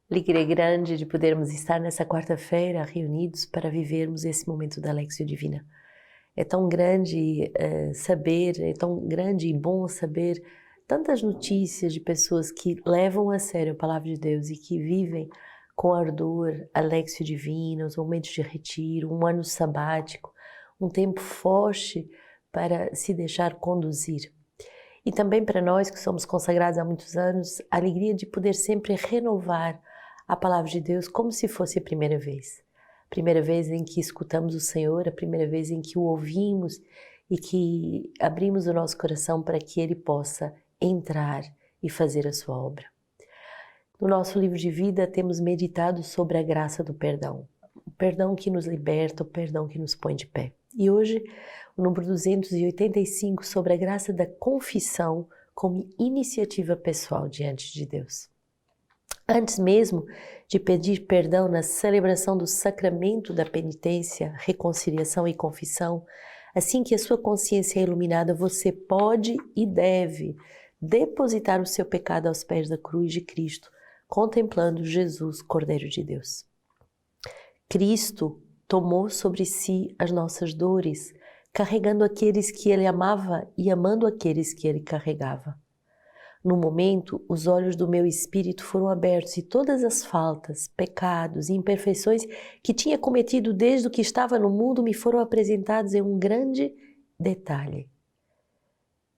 Alegria grande de podermos estar nessa quarta-feira reunidos para vivermos esse momento da Lectio Divina. É tão grande saber, é tão grande e bom saber tantas notícias de pessoas que levam a sério a Palavra de Deus e que vivem com ardor a Lectio Divina, os momentos de retiro, um ano sabático, um tempo forte para se deixar conduzir. E também para nós que somos consagrados há muitos anos, a alegria de poder sempre renovar a Palavra de Deus como se fosse a primeira vez. A primeira vez em que escutamos o Senhor, a primeira vez em que o ouvimos e que abrimos o nosso coração para que Ele possa entrar e fazer a sua obra. No nosso livro de vida temos meditado sobre a graça do perdão. O perdão que nos liberta, o perdão que nos põe de pé. E hoje, o número 285 sobre a graça da confissão como iniciativa pessoal diante de Deus. Antes mesmo de pedir perdão na celebração do sacramento da penitência, reconciliação e confissão, assim que a sua consciência é iluminada, você pode e deve depositar o seu pecado aos pés da cruz de Cristo, contemplando Jesus, Cordeiro de Deus. Cristo tomou sobre si as nossas dores, carregando aqueles que Ele amava e amando aqueles que Ele carregava. No momento, os olhos do meu espírito foram abertos e todas as faltas, pecados e imperfeições que tinha cometido desde o que estava no mundo me foram apresentados em um grande detalhe.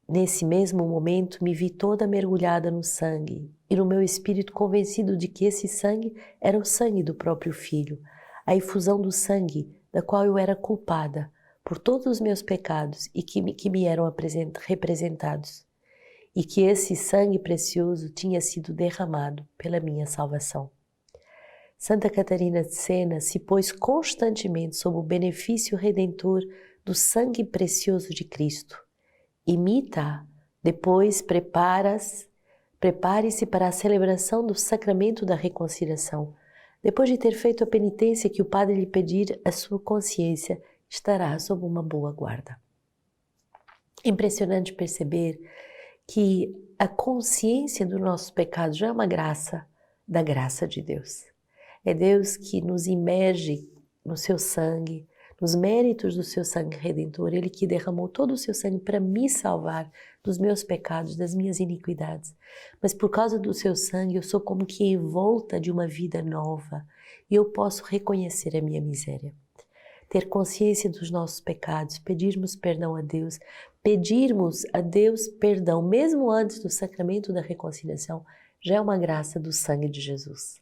Nesse mesmo momento, me vi toda mergulhada no sangue e no meu espírito convencido de que esse sangue era o sangue do próprio Filho, a efusão do sangue da qual eu era culpada por todos os meus pecados e que me eram representados. E que esse sangue precioso tinha sido derramado pela minha salvação. Santa Catarina de Sena se pôs constantemente sob o benefício redentor do sangue precioso de Cristo. Imita, depois prepare-se para a celebração do sacramento da reconciliação. Depois de ter feito a penitência que o padre lhe pedir, a sua consciência estará sob uma boa guarda. Impressionante perceber que a consciência do nosso pecado já é uma graça da graça de Deus. É Deus que nos imerge no seu sangue, nos méritos do seu sangue redentor, Ele que derramou todo o seu sangue para me salvar dos meus pecados, das minhas iniquidades. Mas por causa do seu sangue eu sou como que envolta de uma vida nova e eu posso reconhecer a minha miséria. Ter consciência dos nossos pecados, pedirmos perdão a Deus, pedirmos a Deus perdão, mesmo antes do sacramento da reconciliação, já é uma graça do sangue de Jesus.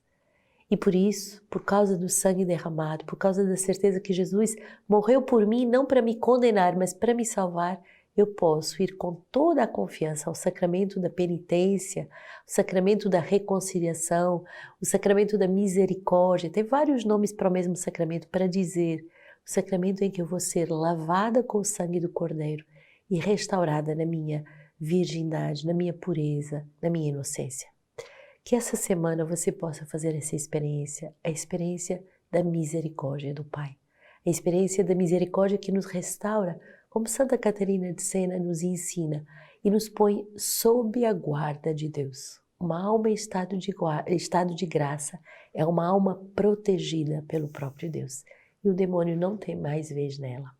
E por isso, por causa do sangue derramado, por causa da certeza que Jesus morreu por mim, não para me condenar, mas para me salvar, eu posso ir com toda a confiança ao sacramento da penitência, o sacramento da reconciliação, o sacramento da misericórdia. Tem vários nomes para o mesmo sacramento para dizer o sacramento em que eu vou ser lavada com o sangue do Cordeiro e restaurada na minha virgindade, na minha pureza, na minha inocência. Que essa semana você possa fazer essa experiência, a experiência da misericórdia do Pai, a experiência da misericórdia que nos restaura, como Santa Catarina de Sena nos ensina e nos põe sob a guarda de Deus. Uma alma em estado de graça é uma alma protegida pelo próprio Deus. E o demônio não tem mais vez nela.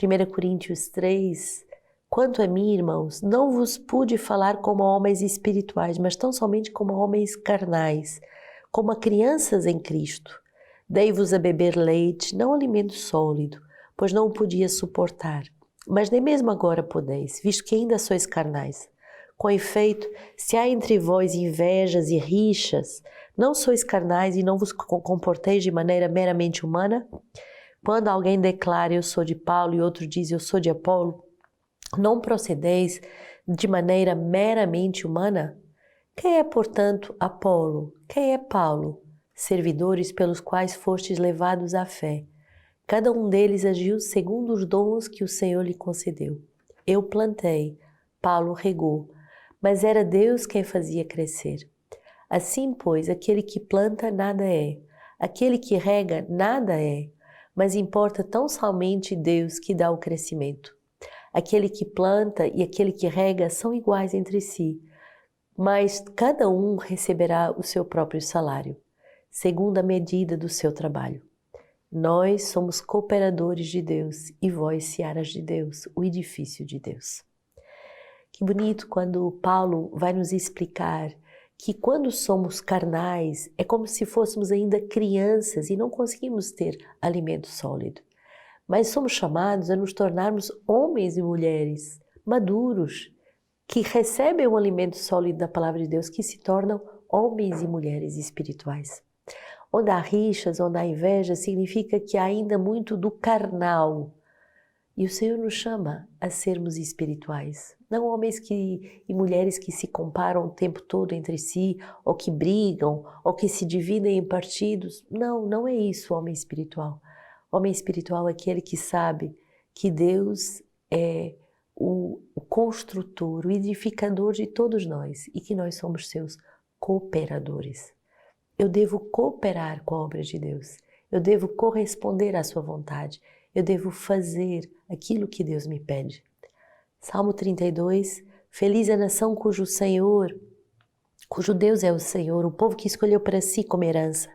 1 Coríntios 3, quanto a mim, irmãos, não vos pude falar como a homens espirituais, mas tão somente como a homens carnais, como a crianças em Cristo. Dei-vos a beber leite, não alimento sólido, pois não o podia suportar. Mas nem mesmo agora podeis, visto que ainda sois carnais. Com efeito, se há entre vós invejas e rixas, não sois carnais e não vos comporteis de maneira meramente humana? Quando alguém declara eu sou de Paulo e outro diz eu sou de Apolo, não procedeis de maneira meramente humana? Quem é, portanto, Apolo? Quem é Paulo? Servidores pelos quais fostes levados à fé. Cada um deles agiu segundo os dons que o Senhor lhe concedeu. Eu plantei, Paulo regou, mas era Deus quem fazia crescer. Assim, pois, aquele que planta nada é, aquele que rega nada é, mas importa tão somente Deus que dá o crescimento. Aquele que planta e aquele que rega são iguais entre si, mas cada um receberá o seu próprio salário, segundo a medida do seu trabalho. Nós somos cooperadores de Deus e vós, searas de Deus, o edifício de Deus. Que bonito quando Paulo vai nos explicar que quando somos carnais é como se fôssemos ainda crianças e não conseguimos ter alimento sólido. Mas somos chamados a nos tornarmos homens e mulheres maduros, que recebem o alimento sólido da palavra de Deus, que se tornam homens e mulheres espirituais. Onde há rixas, onde há inveja, significa que há ainda muito do carnal. E o Senhor nos chama a sermos espirituais. Não homens e mulheres que se comparam o tempo todo entre si, ou que brigam, ou que se dividem em partidos. Não, não é isso o homem espiritual. Homem espiritual é aquele que sabe que Deus é o construtor, o edificador de todos nós e que nós somos seus cooperadores. Eu devo cooperar com a obra de Deus. Eu devo corresponder à sua vontade. Eu devo fazer aquilo que Deus me pede. Salmo 32, feliz a nação cujo Deus é o Senhor, o povo que escolheu para si como herança.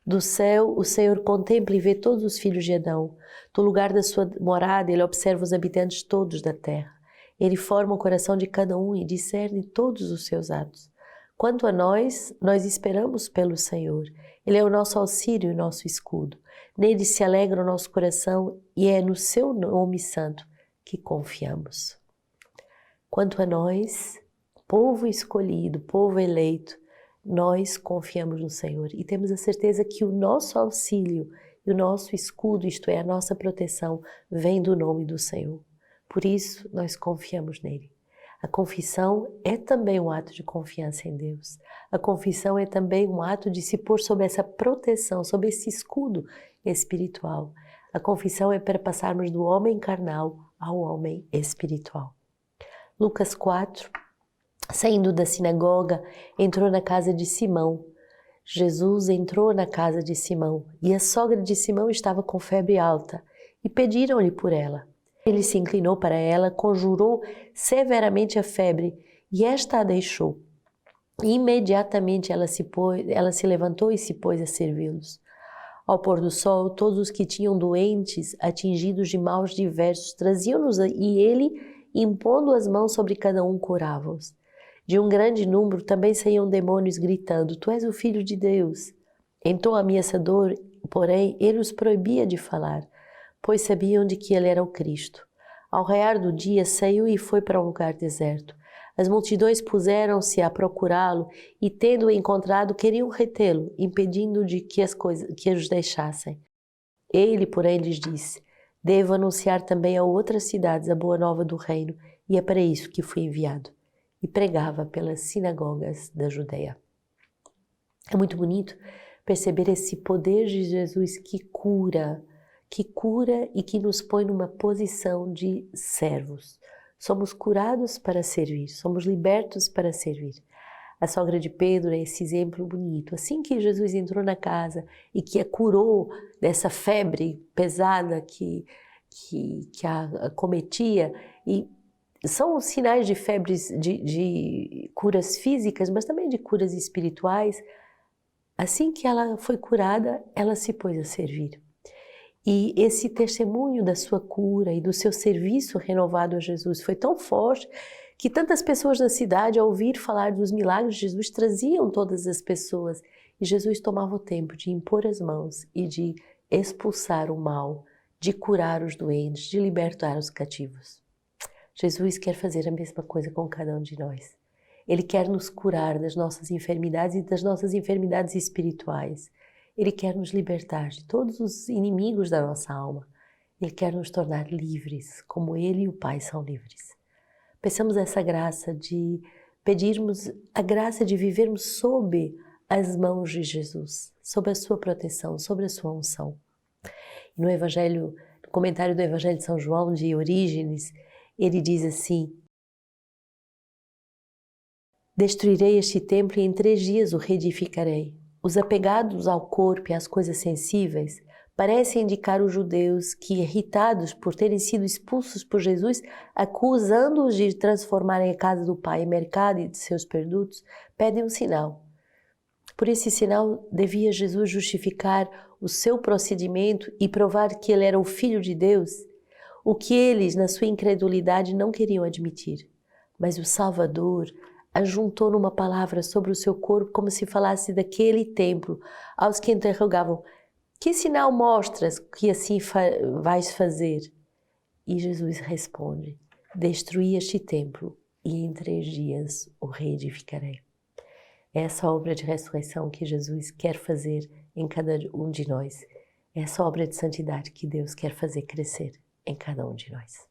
Do céu, o Senhor contempla e vê todos os filhos de Adão. Do lugar da sua morada, Ele observa os habitantes todos da terra. Ele forma o coração de cada um e discerne todos os seus atos. Quanto a nós esperamos pelo Senhor. Ele é o nosso auxílio e o nosso escudo. Nele se alegra o nosso coração e é no seu nome santo que confiamos. Quanto a nós, povo escolhido, povo eleito, nós confiamos no Senhor e temos a certeza que o nosso auxílio e o nosso escudo, isto é, a nossa proteção, vem do nome do Senhor. Por isso, nós confiamos nele. A confissão é também um ato de confiança em Deus. A confissão é também um ato de se pôr sob essa proteção, sob esse escudo espiritual. A confissão é para passarmos do homem carnal ao homem espiritual. Lucas 4, saindo da sinagoga, entrou na casa de Simão. Jesus entrou na casa de Simão e a sogra de Simão estava com febre alta e pediram-lhe por ela. Ele se inclinou para ela, conjurou severamente a febre e esta a deixou. Imediatamente ela se levantou e se pôs a servi-los. Ao pôr do sol, todos os que tinham doentes, atingidos de maus diversos, traziam-nos e ele, impondo as mãos sobre cada um, curava-os. De um grande número também saíam demônios gritando: Tu és o Filho de Deus. Em tom ameaçador, porém, ele os proibia de falar, pois sabiam de que ele era o Cristo. Ao raiar do dia, saiu e foi para um lugar deserto. As multidões puseram-se a procurá-lo e, tendo-o encontrado, queriam retê-lo, impedindo de que os deixassem. Ele, porém, lhes disse: Devo anunciar também a outras cidades a boa nova do reino, e é para isso que fui enviado. E pregava pelas sinagogas da Judeia. É muito bonito perceber esse poder de Jesus que cura e que nos põe numa posição de servos. Somos curados para servir, somos libertos para servir. A sogra de Pedro é esse exemplo bonito. Assim que Jesus entrou na casa e que a curou dessa febre pesada que a acometia, e são sinais de febres, de curas físicas, mas também de curas espirituais. Assim que ela foi curada, ela se pôs a servir. E esse testemunho da sua cura e do seu serviço renovado a Jesus foi tão forte que tantas pessoas na cidade, ao ouvir falar dos milagres de Jesus, traziam todas as pessoas. E Jesus tomava o tempo de impor as mãos e de expulsar o mal, de curar os doentes, de libertar os cativos. Jesus quer fazer a mesma coisa com cada um de nós. Ele quer nos curar das nossas enfermidades e das nossas enfermidades espirituais. Ele quer nos libertar de todos os inimigos da nossa alma. Ele quer nos tornar livres, como Ele e o Pai são livres. Peçamos essa graça de pedirmos a graça de vivermos sob as mãos de Jesus, sob a sua proteção, sob a sua unção. No comentário do Evangelho de São João, de Orígenes, ele diz assim: Destruirei este templo e em 3 dias o reedificarei. Os apegados ao corpo e às coisas sensíveis parece indicar os judeus que, irritados por terem sido expulsos por Jesus, acusando-os de transformarem a casa do Pai em mercado e de seus produtos, pedem um sinal. Por esse sinal, devia Jesus justificar o seu procedimento e provar que ele era o Filho de Deus, o que eles, na sua incredulidade, não queriam admitir. Mas o Salvador ajuntou numa palavra sobre o seu corpo como se falasse daquele templo, aos que interrogavam: que sinal mostras que assim vais fazer? E Jesus responde: destruí este templo e em 3 dias o reedificarei. É essa obra de ressurreição que Jesus quer fazer em cada um de nós. É essa obra de santidade que Deus quer fazer crescer em cada um de nós.